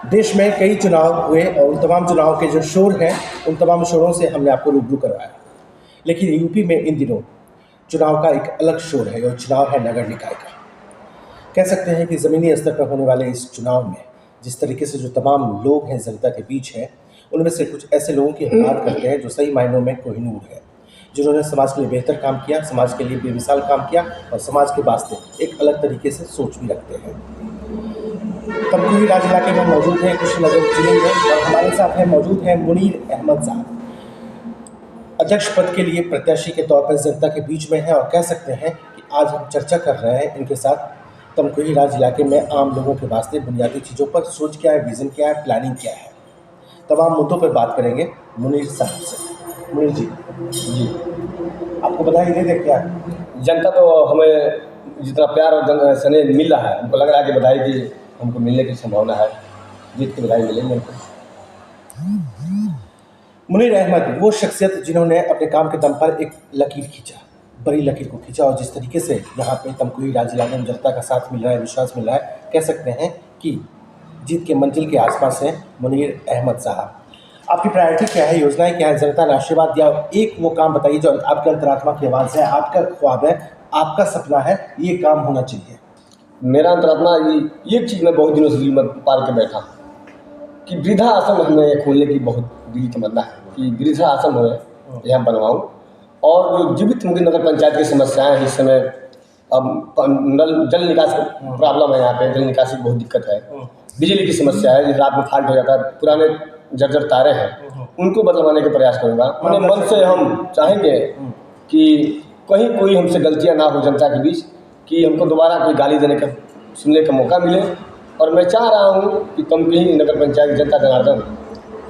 देश में कई चुनाव हुए और उन तमाम चुनाव के जो शोर हैं उन तमाम शोरों से हमने आपको रूबरू करवाया। लेकिन यूपी में इन दिनों चुनाव का एक अलग शोर है और चुनाव है नगर निकाय का। कह सकते हैं कि ज़मीनी स्तर पर होने वाले इस चुनाव में जिस तरीके से जो तमाम लोग हैं जनता के बीच हैं, उनमें से कुछ ऐसे लोगों की हम बात करते हैं जो सही मायनों में कोहिनूर है, जिन्होंने समाज के लिए बेहतर काम किया, समाज के लिए बेमिसाल काम किया और समाज के वास्ते एक अलग तरीके से सोच भी रखते हैं। तमकुही राज इलाके में मौजूद हैं कुछ नजर जिले में और हमारे साथ हैं मौजूद हैं मुनीर अहमद साहब, अध्यक्ष पद के लिए प्रत्याशी के तौर पर जनता के बीच में है और कह सकते हैं कि आज हम चर्चा कर रहे हैं इनके साथ तमकुही राज इलाके में आम लोगों के वास्ते बुनियादी चीज़ों पर सोच क्या है, विज़न क्या है, प्लानिंग क्या है, तमाम मुद्दों पर बात करेंगे मुनीर साहब से। मुनीर जी आपको बधाई दे दें। क्या जनता तो हमें जितना प्यार और स्नेह मिल रहा है, हमको लग रहा है कि बधाई की हमको मिलने की संभावना है, जीत की बधाई मिलेगी हमको। मुनीर अहमद वो शख्सियत जिन्होंने अपने काम के दम पर एक लकीर खींचा, बड़ी लकीर को खींचा और जिस तरीके से यहाँ पे तमकुही राज इलाके में जनता का साथ मिल रहा है, विश्वास मिल रहा है, कह सकते हैं कि जीत के मंजिल के आसपास हैं मुनीर अहमद साहब। आपकी प्रायोरिटी क्या है, योजनाएं क्या है, जनता ने आशीर्वाद दिया, एक वो काम बताइए जो आपके अंतरात्मा की आवाज़ है, आपका ख्वाब है, आपका सपना है, ये काम होना चाहिए। मेरा अंतरात्मा ये चीज़ मैं बहुत दिनों से दिल में पाल के बैठा कि वृद्धा आश्रम हमें खोलने की बहुत दिली तमन्ना है कि वृद्धा आश्रम हो यहाँ बनवाऊँ। और जो जीवित मुखी नगर पंचायत की समस्याएं हैं इस समय, अब जल निकास प्रॉब्लम है, यहाँ पे जल निकासी की बहुत दिक्कत है, बिजली की समस्या है, रात में फाल्ट हो जाता है, पुराने जर्जर तारे हैं उनको बदलवाने का प्रयास करूँगा। अपने मन से हम चाहेंगे कि कहीं कोई हमसे गलतियाँ ना हो जनता के बीच, कि हमको दोबारा कोई गाली देने का सुनने का मौका मिले। और मैं चाह रहा हूँ कि तमकुही नगर पंचायत जनता जनार्दन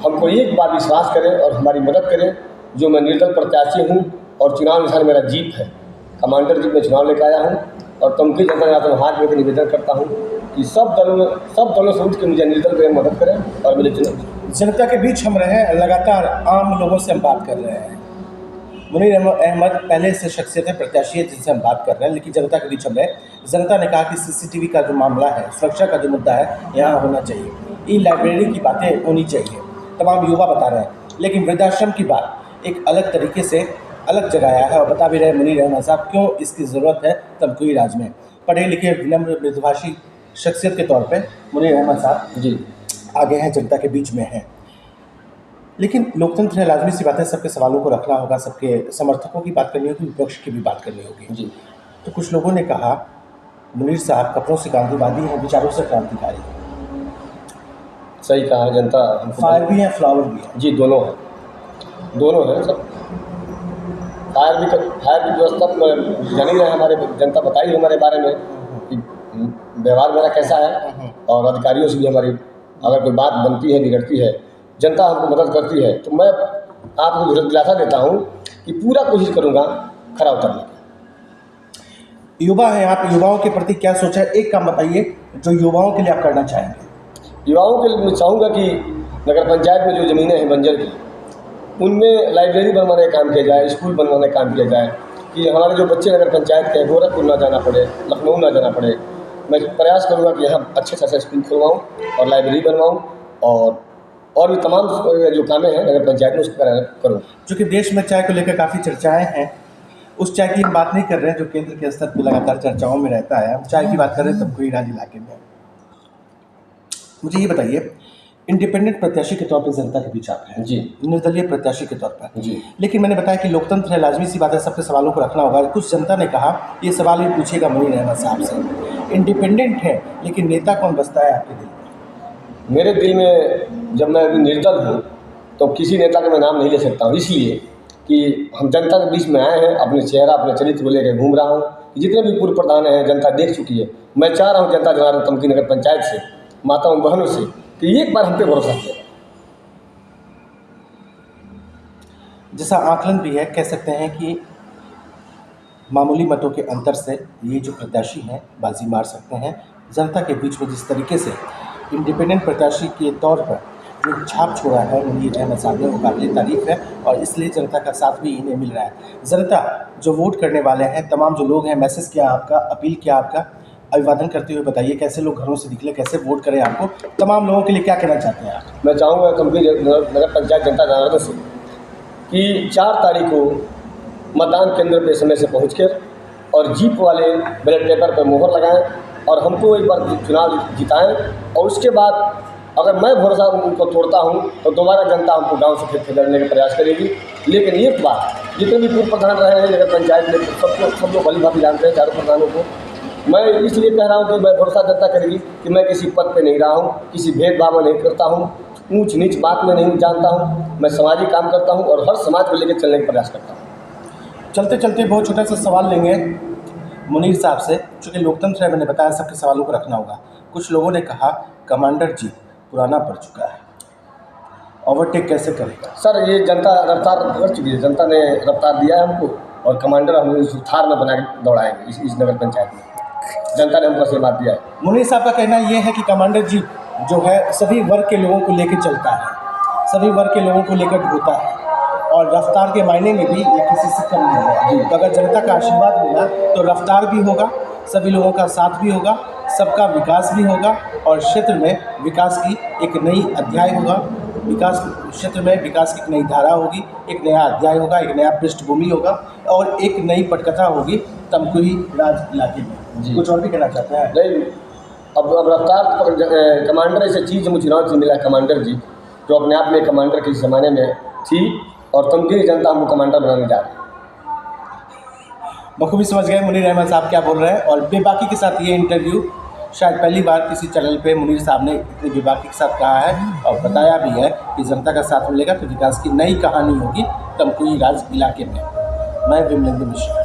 हमको एक बार विश्वास करें और हमारी मदद करें। जो मैं निर्दल प्रत्याशी हूँ और चुनाव निशान मेरा जीप है, कमांडर जीप में चुनाव लेकर आया हूँ और तमकुही जनता जनार्दन हाथ में निवेदन करता हूँ कि सब दलों से उठ के मुझे निर्दल करें, मदद करें और मेरे चुनाव जनता के बीच हम रहे, लगातार आम लोगों से हम बात कर रहे हैं। मुनीर अहमद पहले से शख्सियत है, प्रत्याशी है जिनसे हम बात कर रहे हैं, लेकिन जनता के बीच हम रहे। जनता ने कहा कि सीसीटीवी का जो मामला है, सुरक्षा का जो मुद्दा है यहाँ होना चाहिए, ई लाइब्रेरी की बातें होनी चाहिए, तमाम युवा बता रहे हैं। लेकिन वृद्धाश्रम की बात एक अलग तरीके से अलग जगाया है और बता भी रहे मुनीर अहमद साहब क्यों इसकी ज़रूरत है तमकुही राज में। पढ़े लिखे विनम्र मृदुभाषी शख्सियत के तौर पर मुनीर अहमद साहब जी आगे हैं, जनता के बीच में हैं। लेकिन लोकतंत्र है, लाजमी सी बात है, सबके सवालों को रखना होगा, सबके समर्थकों की बात करनी होगी, विपक्ष की भी बात करनी होगी जी। तो कुछ लोगों ने कहा मुनीर साहब कपड़ों से गांधीवादी हैं, विचारों से क्रांतिकारी हैं। सही कहा है, जनता फायर भी है, फ्लावर भी है। जी, दोनों है सब। फायर भी व्यवस्था जानी रहे, हमारे जनता बताई हमारे बारे में कि व्यवहार मेरा कैसा है और अधिकारियों से भी हमारी अगर कोई बात बनती है, बिगड़ती है, जनता हमको मदद करती है तो मैं आपको दिलासा देता हूँ कि पूरा कोशिश करूँगा खरा उतरने की। युवा है आप, युवाओं के प्रति क्या सोचा है, एक काम बताइए जो युवाओं के लिए आप करना चाहेंगे। युवाओं के लिए मैं चाहूँगा कि नगर पंचायत में जो ज़मीनें हैं बंजर की, उनमें लाइब्रेरी बनवाने का काम किया जाए, स्कूल बनवाने का काम किया जाए कि हमारे जो बच्चे नगर पंचायत के गोरखपुर ना जाना पड़े, लखनऊ ना जाना पड़े। मैं प्रयास करूँगा कि यहाँ अच्छे से अच्छा स्कूल खुलवाऊँ और लाइब्रेरी बनवाऊँ और भी तमाम जो कामें हैं नगर पंचायत में उसको करूँ। चूँकि देश में चाय को लेकर काफ़ी चर्चाएँ हैं, उस चाय की हम बात नहीं कर रहे हैं जो केंद्र के स्तर पर लगातार चर्चाओं में रहता है, हम चाय की बात कर रहे हैं तमकुही राज इलाके में। मुझे ये बताइए, इंडिपेंडेंट प्रत्याशी के तौर पर जनता के बीच आप हैं जी, निर्दलीय प्रत्याशी के तौर पर जी, लेकिन मैंने बताया कि लोकतंत्र है, लाजमी सी बात है, सबके सवालों को रखना होगा। कुछ जनता ने कहा ये सवाल भी पूछेगा मुनीर अहमद साहब से, इंडिपेंडेंट है लेकिन नेता कौन बसता है आपके दिल में? मेरे दिल में जब मैं अभी निर्दल हूँ तो किसी नेता का मैं नाम नहीं ले सकता हूँ, इसलिए कि हम जनता के बीच में आए हैं, अपने चेहरा अपने चरित्र को लेकर घूम रहा हूँ। जितने भी पूर्व प्रधान हैं जनता देख चुकी है। मैं चाह रहा हूँ जनता जनार्दन तमकुही नगर पंचायत से, माताओं बहनों से कि एक बार हम पे भरोसा करें। जैसा आकलन भी है, कह सकते हैं कि मामूली मतों के अंतर से ये जो प्रत्याशी हैं बाजी मार सकते हैं। जनता के बीच में जिस तरीके से इंडिपेंडेंट प्रत्याशी के तौर पर जो छाप छोड़ा है मुनीर अहमद साहब ने, वो काबिल तारीफ है और इसलिए जनता का साथ भी इन्हें मिल रहा है। जनता जो वोट करने वाले हैं, तमाम जो लोग हैं, मैसेज क्या आपका, अपील क्या आपका, अभिवादन करते हुए बताइए कैसे लोग घरों से निकले, कैसे वोट करें आपको, तमाम लोगों के लिए क्या कहना चाहते हैं आप? मैं चाहूँगा गंभीर नगर पंचायत जनता जनार्दन से कि 4 तारीख को मतदान केंद्र पे समय से पहुँचकर और जीप वाले बैलेट पेपर पर मोहर लगाएं और हमको एक बार चुनाव जिताएं। और उसके बाद अगर मैं भरोसा उनको तोड़ता हूं तो दोबारा जनता हमको गांव से फिर लड़ने का प्रयास करेगी। लेकिन एक बात, जितने भी पूर्व प्रधान रहे हैं नगर पंचायत में सब लोग भली भांति जानते हैं चारों प्रधानों को। मैं इसलिए कह रहा हूं कि मैं भरोसा जनता करेगी कि मैं किसी पद पे नहीं रहा हूं, किसी भेदभाव में नहीं करता हूं, ऊंच नीच बात में नहीं जानता हूं। मैं सामाजिक काम करता हूं और हर समाज को लेकर चलने का प्रयास करता हूं। चलते चलते बहुत छोटा सा सवाल लेंगे मुनीर साहब से, चूँकि लोकतंत्र है, मैंने बताया सबके सवालों को रखना होगा। कुछ लोगों ने कहा कमांडर जी पुराना पड़ चुका है, ओवरटेक कैसे करेगा? सर ये जनता रफ्तार पकड़ चुकी है, जनता ने रफ्तार दिया है हमको और कमांडर हम इस थार में बना के दौड़ाएंगे इस नगर पंचायत में। जनता ने हमको आशीर्वाद दिया है। मुनीर साहब का कहना ये है कि कमांडर जी जो है सभी वर्ग के लोगों को लेकर चलता है, सभी वर्ग के लोगों को लेकर ढोता है और रफ्तार के मायने में भी ये किसी से कम नहीं है। तो अगर जनता का आशीर्वाद मिला तो रफ्तार भी होगा, सभी लोगों का साथ भी होगा, सबका विकास भी होगा और क्षेत्र में विकास की एक नई अध्याय होगा। विकास क्षेत्र में विकास की एक नई धारा होगी, एक नया अध्याय होगा, एक नया पृष्ठभूमि होगा और एक नई पटकथा होगी तमकुही राज इलाके में। कुछ और भी कहना चाहते हैं? नहीं, अब रफ्तार कमांडर ऐसी चीज़ मुझे चुनाव से मिला है कमांडर जी, जो अपने आप में कमांडर के ज़माने में थी और तमकुही जनता हमको कमांडर बनाने जा रही है। बखूबी समझ गए मुनीर अहमद साहब क्या बोल रहे हैं। और बेबाकी के साथ ये इंटरव्यू शायद पहली बार किसी चैनल पे मुनीर साहब ने इतनी बेबाकी के साथ कहा है और बताया भी है कि जनता का साथ मिलेगा तो विकास की नई कहानी होगी तमकुही राज इलाके में। मैं विमलेंद्र मिश्रा।